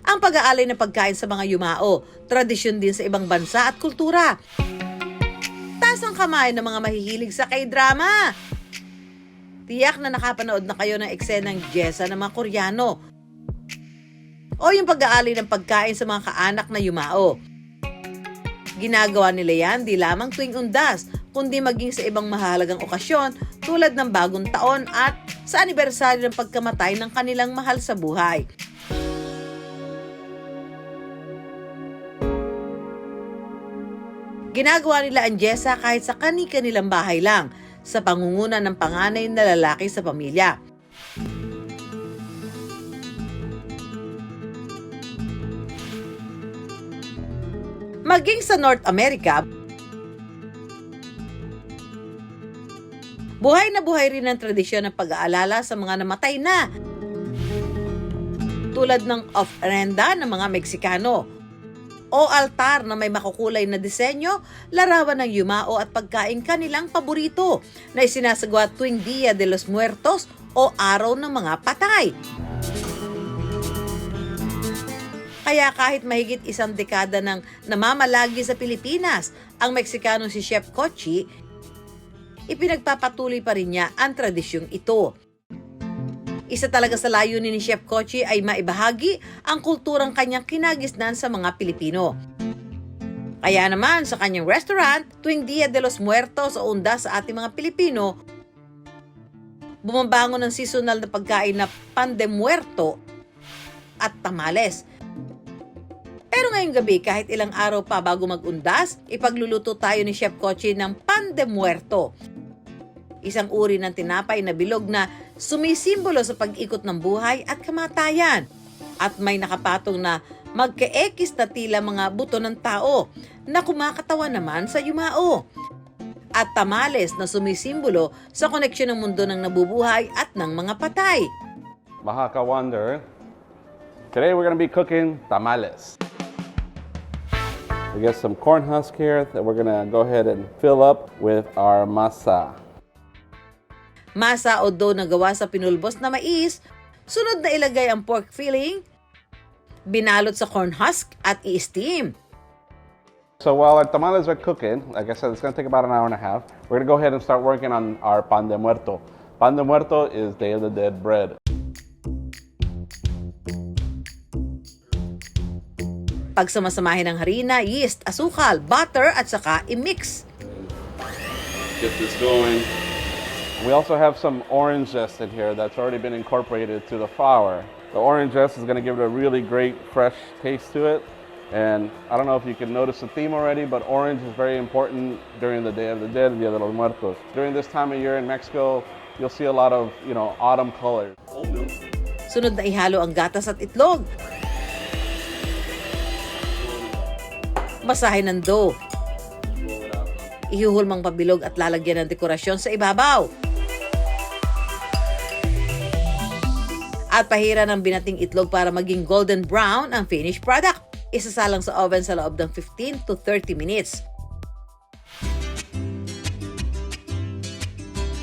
Ang pag-aalay ng pagkain sa mga yumao, tradisyon din sa ibang bansa at kultura. Taas ang kamay ng mga mahihilig sa K-drama. Tiyak na nakapanood na kayo ng eksenang Jessa ng mga Koreano. O yung pag-aalay ng pagkain sa mga kaanak na yumao. Ginagawa nila yan di lamang tuwing undas, kundi maging sa ibang mahalagang okasyon tulad ng bagong taon at sa anibersaryo ng pagkamatay ng kanilang mahal sa buhay. Ginagawa nila ang Jessa kahit sa kani-kanilang bahay lang, sa pangunguna ng panganay na lalaki sa pamilya. Maging sa North America, buhay na buhay rin ang tradisyon ng pag-aalala sa mga namatay na, tulad ng ofrenda ng mga Meksikano o altar na may makukulay na disenyo, larawan ng yumao at pagkain kanilang paborito na isinasagawa tuwing Dia de los Muertos o Araw ng mga Patay. Kaya kahit mahigit isang dekada nang namamalagi sa Pilipinas, ang Meksikanong si Chef Cochi, ipinagpapatuloy pa rin niya ang tradisyong ito. Isa talaga sa layunin ni Chef Cochi ay maibahagi ang kulturang kanyang kinagisnan sa mga Pilipino. Kaya naman sa kanyang restaurant, tuwing Dia de los Muertos o undas sa ating mga Pilipino, bumabangon ng seasonal na pagkain na pan de muerto at tamales. Pero ngayong gabi, kahit ilang araw pa bago mag-undas, ipagluluto tayo ni Chef Cochi ng pan de muerto. Isang uri ng tinapay na bilog na sumisimbolo sa pag-ikot ng buhay at kamatayan. At may nakapatong na magka-ekis na tila mga buto ng tao na kumakatawa naman sa yumao. At tamales na sumisimbolo sa koneksyon ng mundo ng nabubuhay at ng mga patay. Maha Ka-Wonder, today we're going to be cooking tamales. We got some corn husk here that we're going to go ahead and fill up with our masa. Masa o dough na gawa sa pinulbos na mais, sunod na ilagay ang pork filling, binalot sa corn husk at i-steam. So while our tamales are cooking, like I said, it's going to take about an hour and a half. We're going to go ahead and start working on our pan de muerto. Pan de muerto is Day of the Dead bread. Pagsamasamahin ng harina, yeast, asukal, butter at saka i-mix. Get this going. We also have some orange zest in here that's already been incorporated to the flour. The orange zest is going to give it a really great fresh taste to it. And I don't know if you can notice the theme already, but orange is very important during the Day of the Dead, Dia de los Muertos. During this time of year in Mexico, you'll see a lot of, autumn colors. Sunod na ihalo ang gatas at itlog. Basahin ng dough. Ihuhulmang pabilog at lalagyan ng dekorasyon sa ibabaw. At pahira ng binating itlog para maging golden brown ang finished product. Isasalang sa oven sa loob ng 15 to 30 minutes.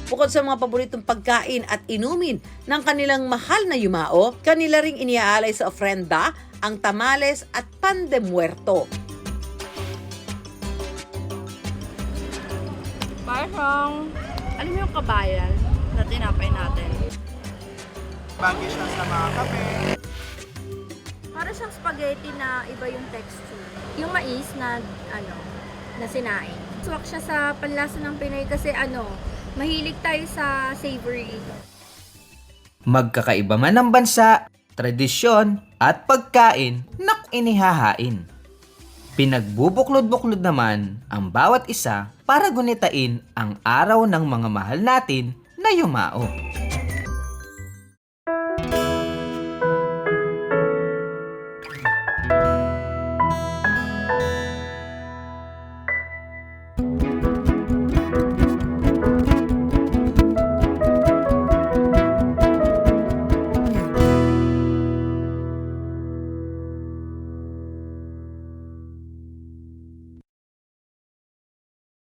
Bukod sa mga paboritong pagkain at inumin ng kanilang mahal na yumao, kanila ring iniaalay sa ofrenda ang tamales at pan de muerto. Parang, alam mo yung kabayan na tinapay natin? Bagay siya sa mga kape. Para siyang spaghetti na iba yung texture. Yung mais na, na sinaing. Swak siya sa panlasa ng Pinoy kasi mahilig tayo sa savory. Magkakaiba man ang bansa, tradisyon at pagkain na inihahain. Pinagbubuklod-buklod naman ang bawat isa para gunitain ang araw ng mga mahal natin na yumao.